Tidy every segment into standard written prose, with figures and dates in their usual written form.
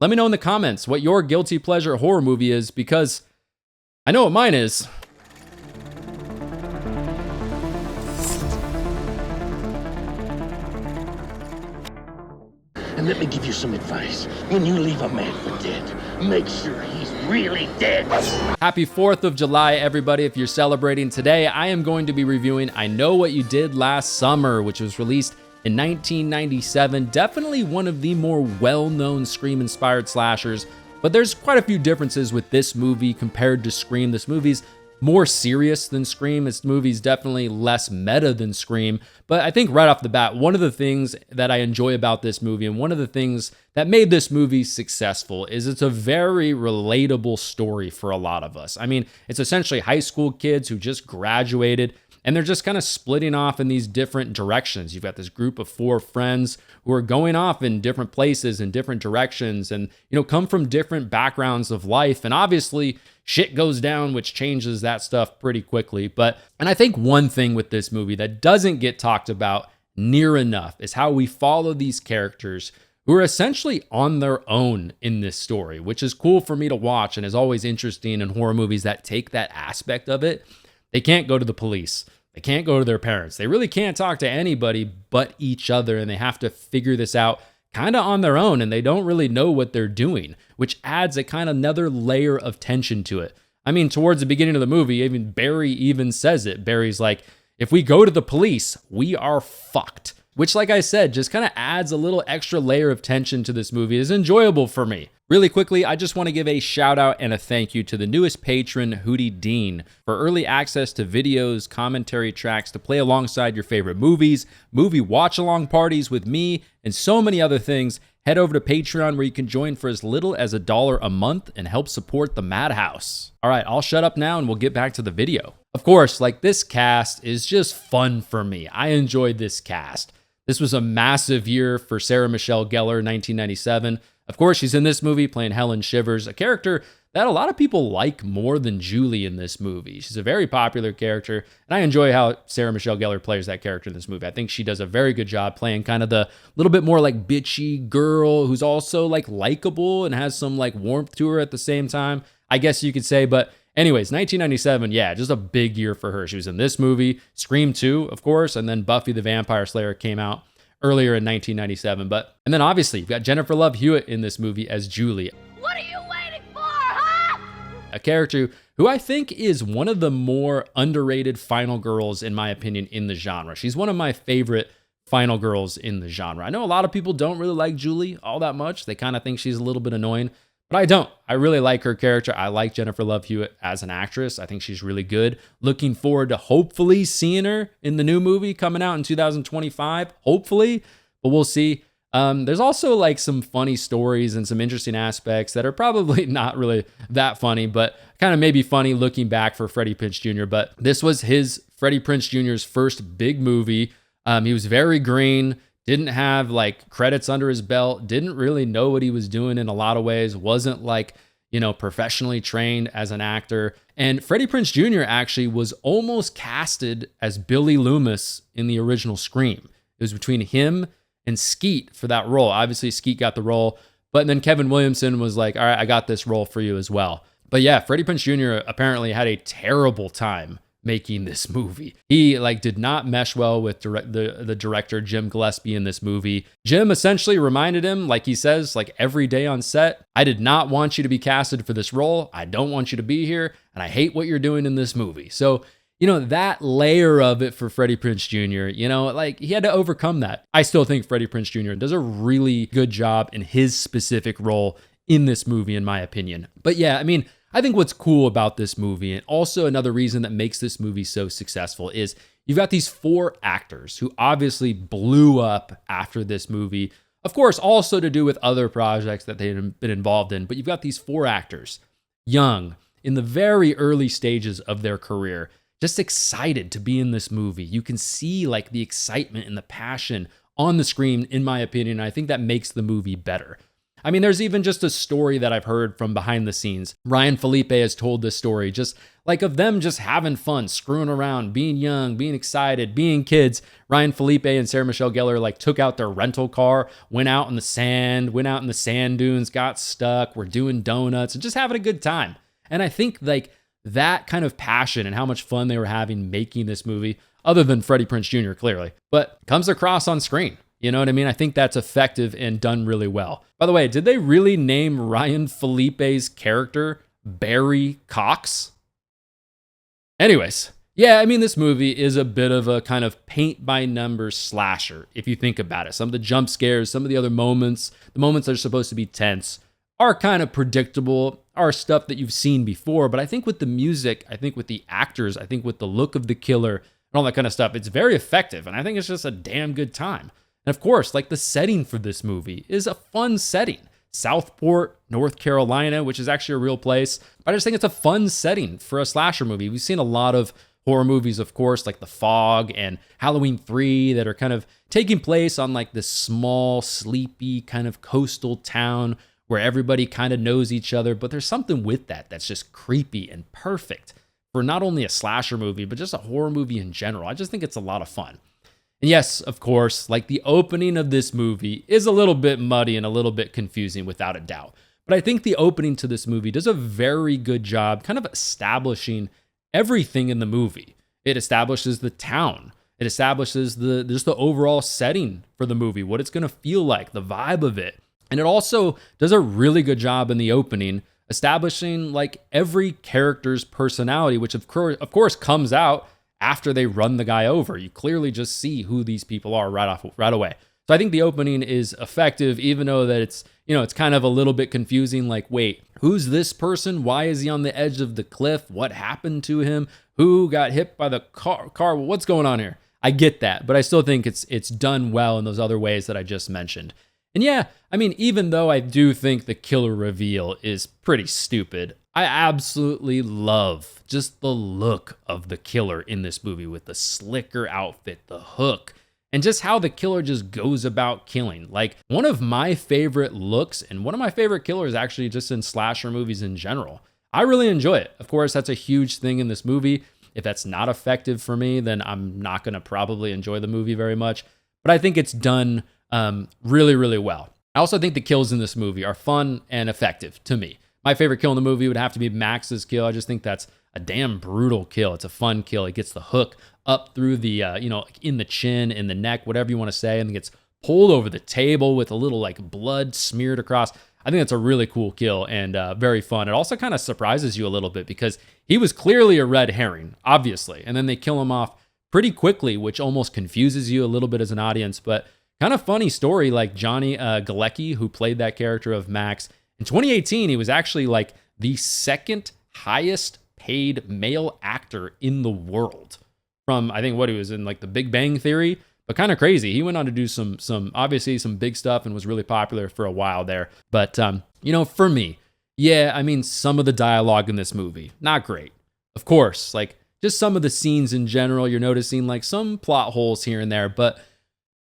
Let me know in the comments what your guilty pleasure horror movie is, because I know what mine is. And let me give you some advice. When you leave a man for dead, make sure he's really dead. Happy 4th of July, everybody, if you're celebrating. Today, I am going to be reviewing I Know What You Did Last Summer, which was released in 1997. Definitely one of the more well-known Scream-inspired slashers, but there's quite a few differences with this movie compared to Scream. This movie's more serious than Scream. This movie's definitely less meta than Scream. But I think right off the bat, one of the things that I enjoy about this movie, and one of the things that made this movie successful, is it's a very relatable story for a lot of us. I mean, it's essentially high school kids who just graduated, and they're just kind of splitting off in these different directions. You've got this group of 4 friends who are going off in different places and different directions, and, you know, come from different backgrounds of life. And obviously, shit goes down, which changes that stuff pretty quickly. And I think one thing with this movie that doesn't get talked about near enough is how we follow these characters who are essentially on their own in this story, which is cool for me to watch and is always interesting in horror movies that take that aspect of it. They can't go to the police. They can't go to their parents. They really can't talk to anybody but each other, and they have to figure this out kind of on their own, and they don't really know what they're doing, which adds a kind of another layer of tension to it. I mean, towards the beginning of the movie, even Barry even says it. Barry's like, if we go to the police, we are fucked. Which, like I said, just kind of adds a little extra layer of tension to this movie. It's enjoyable for me. Really quickly, I just want to give a shout out and a thank you to the newest patron, Hootie Dean, for early access to videos, commentary tracks to play alongside your favorite movies, movie watch-along parties with me, and so many other things. Head over to Patreon, where you can join for as little as $1 a month and help support the Madhouse. All right, I'll shut up now and we'll get back to the video. Of course, like, this cast is just fun for me. I enjoyed this cast. This was a massive year for Sarah Michelle Gellar, 1997. Of course, she's in this movie playing Helen Shivers, a character that a lot of people like more than Julie in this movie. She's a very popular character, and I enjoy how Sarah Michelle Gellar plays that character in this movie. I think she does a very good job playing kind of the little bit more like bitchy girl who's also like likable and has some like warmth to her at the same time, I guess you could say. But anyways, 1997, yeah, just a big year for her. She was in this movie, Scream 2, of course, and then Buffy the Vampire Slayer came out earlier in 1997. And then obviously, you've got Jennifer Love Hewitt in this movie as Julie. What are you waiting for, huh? A character who I think is one of the more underrated final girls, in my opinion, in the genre. She's one of my favorite final girls in the genre. I know a lot of people don't really like Julie all that much. They kind of think she's a little bit annoying. But I don't. I really like her character. I like Jennifer Love Hewitt as an actress. I think she's really good. Looking forward to hopefully seeing her in the new movie coming out in 2025. Hopefully, but we'll see. There's also like some funny stories and some interesting aspects that are probably not really that funny, but kind of maybe funny looking back for Freddie Prinze Jr. But this was Freddie Prinze Jr.'s first big movie. He was very green. Didn't have like credits under his belt, didn't really know what he was doing in a lot of ways, wasn't like, you know, professionally trained as an actor. And Freddie Prinze Jr. actually was almost casted as Billy Loomis in the original Scream. It was between him and Skeet for that role. Obviously, Skeet got the role, but then Kevin Williamson was like, all right, I got this role for you as well. But yeah, Freddie Prinze Jr. apparently had a terrible time making this movie. He like did not mesh well with the director Jim Gillespie in this movie. Jim essentially reminded him, like he says, like every day on set, I did not want you to be casted for this role. I don't want you to be here, and I hate what you're doing in this movie. So, you know, that layer of it for Freddie Prinze Jr., you know, like he had to overcome that. I still think Freddie Prinze Jr. does a really good job in his specific role in this movie, in my opinion. But yeah, I mean, I think what's cool about this movie, and also another reason that makes this movie so successful, is you've got these 4 actors who obviously blew up after this movie. Of course, also to do with other projects that they've been involved in, but you've got these 4 actors, young, in the very early stages of their career, just excited to be in this movie. You can see like the excitement and the passion on the screen, in my opinion. And I think that makes the movie better. I mean, there's even just a story that I've heard from behind the scenes. Ryan Felipe has told this story, just like of them just having fun, screwing around, being young, being excited, being kids. Ryan Felipe and Sarah Michelle Gellar like took out their rental car, went out in the sand dunes, got stuck, were doing donuts and just having a good time. And I think like that kind of passion and how much fun they were having making this movie, other than Freddie Prinze Jr. clearly, but comes across on screen. You know what I mean? I think that's effective and done really well. By the way, did they really name Ryan Felipe's character Barry Cox? Anyways, yeah, I mean, this movie is a bit of a kind of paint by numbers slasher, if you think about it. Some of the jump scares, some of the other moments, the moments that are supposed to be tense, are kind of predictable, are stuff that you've seen before. But I think with the music, I think with the actors, I think with the look of the killer and all that kind of stuff, it's very effective. And I think it's just a damn good time. And of course, like the setting for this movie is a fun setting. Southport, North Carolina, which is actually a real place. But I just think it's a fun setting for a slasher movie. We've seen a lot of horror movies, of course, like The Fog and Halloween 3 that are kind of taking place on like this small, sleepy kind of coastal town where everybody kind of knows each other. But there's something with that that's just creepy and perfect for not only a slasher movie, but just a horror movie in general. I just think it's a lot of fun. And yes, of course, like the opening of this movie is a little bit muddy and a little bit confusing without a doubt. But I think the opening to this movie does a very good job kind of establishing everything in the movie. It establishes the town. It establishes just the overall setting for the movie, what it's going to feel like, the vibe of it. And it also does a really good job in the opening establishing like every character's personality, which of course comes out after they run the guy over. You clearly just see who these people are right away. So I think the opening is effective, even though that it's kind of a little bit confusing. Like, wait, who's this person? Why is he on the edge of the cliff? What happened to him? Who got hit by the car? What's going on here? I get that, but I still think it's done well in those other ways that I just mentioned. And yeah, I mean, even though I do think the killer reveal is pretty stupid, I absolutely love just the look of the killer in this movie with the slicker outfit, the hook, and just how the killer just goes about killing. Like one of my favorite looks and one of my favorite killers actually just in slasher movies in general. I really enjoy it. Of course, that's a huge thing in this movie. If that's not effective for me, then I'm not going to probably enjoy the movie very much. But I think it's done really, really well. I also think the kills in this movie are fun and effective to me. My favorite kill in the movie would have to be Max's kill. I just think that's a damn brutal kill. It's a fun kill. It gets the hook up through the, in the chin, in the neck, whatever you want to say, and it gets pulled over the table with a little like blood smeared across. I think that's a really cool kill and very fun. It also kind of surprises you a little bit because he was clearly a red herring, obviously. And then they kill him off pretty quickly, which almost confuses you a little bit as an audience. But kind of funny story, like Johnny Galecki, who played that character of Max, in 2018, he was actually like the second highest paid male actor in the world from, I think what he was in like the Big Bang Theory, but kind of crazy. He went on to do some obviously some big stuff and was really popular for a while there. But, for me, yeah, I mean, some of the dialogue in this movie, not great. Of course, like just some of the scenes in general, you're noticing like some plot holes here and there, but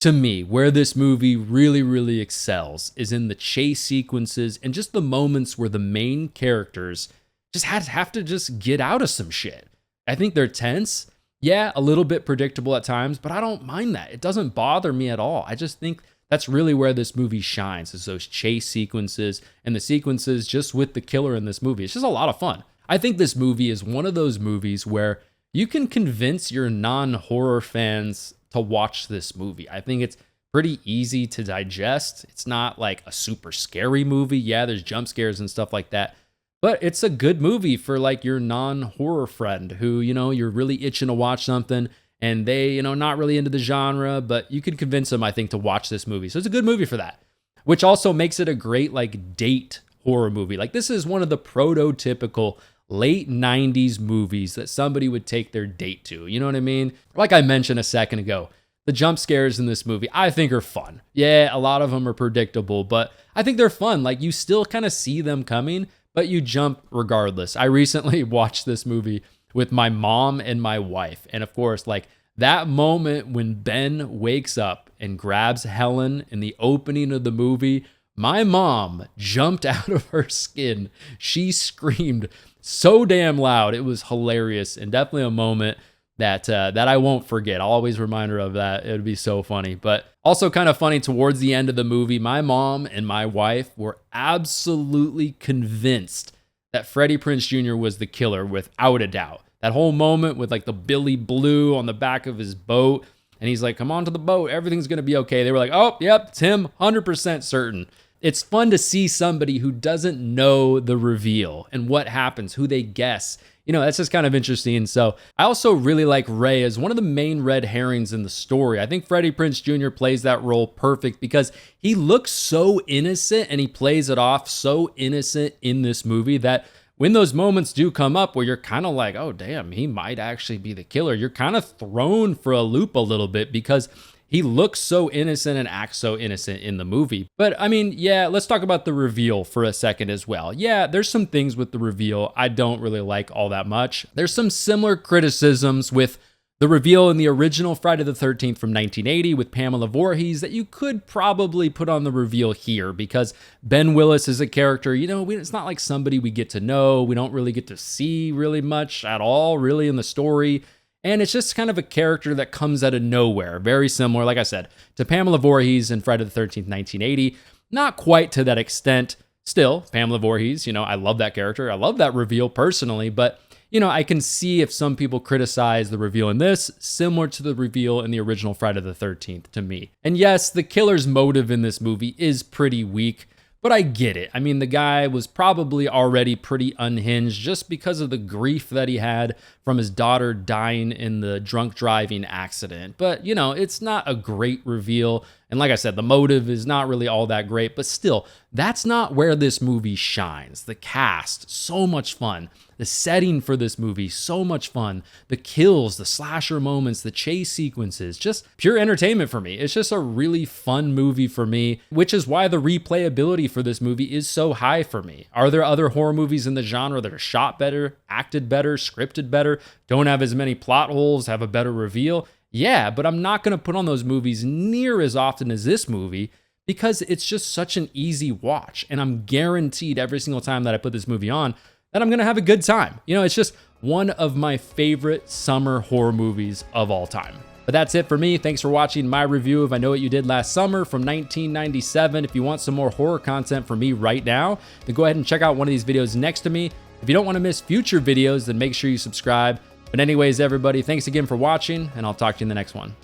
to me, where this movie really, really excels is in the chase sequences and just the moments where the main characters just have to just get out of some shit. I think they're tense. Yeah, a little bit predictable at times, but I don't mind that. It doesn't bother me at all. I just think that's really where this movie shines, is those chase sequences and the sequences just with the killer in this movie. It's just a lot of fun. I think this movie is one of those movies where you can convince your non-horror fans to watch this movie. I think it's pretty easy to digest. It's not like a super scary movie. Yeah, there's jump scares and stuff like that, but it's a good movie for like your non-horror friend who, you're really itching to watch something and they, not really into the genre, but you could convince them, I think, to watch this movie. So it's a good movie for that, which also makes it a great like date horror movie. Like this is one of the prototypical late 90s movies that somebody would take their date to. You know what I mean? Like I mentioned a second ago, the jump scares in this movie, I think are fun. Yeah, a lot of them are predictable, but I think they're fun. Like you still kind of see them coming, but you jump regardless. I recently watched this movie with my mom and my wife. And of course, like that moment when Ben wakes up and grabs Helen in the opening of the movie, My mom jumped out of her skin. She screamed so damn loud. It was hilarious and definitely a moment that I won't forget. I'll always remind her of that. It would be so funny. But also kind of funny, towards the end of the movie, my mom and my wife were absolutely convinced that Freddie Prinze Jr. was the killer without a doubt. That whole moment with like the Billy Blue on the back of his boat, and he's like, come on to the boat, everything's gonna be okay. They were like, oh, yep, it's him, 100% certain. It's fun to see somebody who doesn't know the reveal and what happens, who they guess. You know, that's just kind of interesting. So I also really like Ray as one of the main red herrings in the story. I think Freddie Prinze Jr. plays that role perfect because he looks so innocent and he plays it off so innocent in this movie that when those moments do come up where you're kind of like, oh, damn, he might actually be the killer, you're kind of thrown for a loop a little bit because he looks so innocent and acts so innocent in the movie. But I mean, yeah, let's talk about the reveal for a second as well. Yeah, there's some things with the reveal I don't really like all that much. There's some similar criticisms with the reveal in the original Friday the 13th from 1980 with Pamela Voorhees that you could probably put on the reveal here because Ben Willis is a character, you know, it's not like somebody we get to know. We don't really get to see really much at all really in the story. And it's just kind of a character that comes out of nowhere. Very similar, like I said, to Pamela Voorhees in Friday the 13th, 1980. Not quite to that extent. Still, Pamela Voorhees, you know, I love that character. I love that reveal personally, but you know, I can see if some people criticize the reveal in this, similar to the reveal in the original Friday the 13th to me. And yes, the killer's motive in this movie is pretty weak, but I get it. I mean, the guy was probably already pretty unhinged just because of the grief that he had from his daughter dying in the drunk driving accident. But, you know, it's not a great reveal. And like I said, the motive is not really all that great, but still, that's not where this movie shines. The cast, so much fun. The setting for this movie, so much fun. The kills, the slasher moments, the chase sequences, just pure entertainment for me. It's just a really fun movie for me, which is why the replayability for this movie is so high for me. Are there other horror movies in the genre that are shot better, acted better, scripted better, don't have as many plot holes, have a better reveal? Yeah, but I'm not going to put on those movies near as often as this movie because it's just such an easy watch. And I'm guaranteed every single time that I put this movie on that I'm going to have a good time. You know, it's just one of my favorite summer horror movies of all time. But that's it for me. Thanks for watching my review of I Know What You Did Last Summer from 1997. If you want some more horror content from me right now, then go ahead and check out one of these videos next to me. If you don't want to miss future videos, then make sure you subscribe. But anyways, everybody, thanks again for watching, and I'll talk to you in the next one.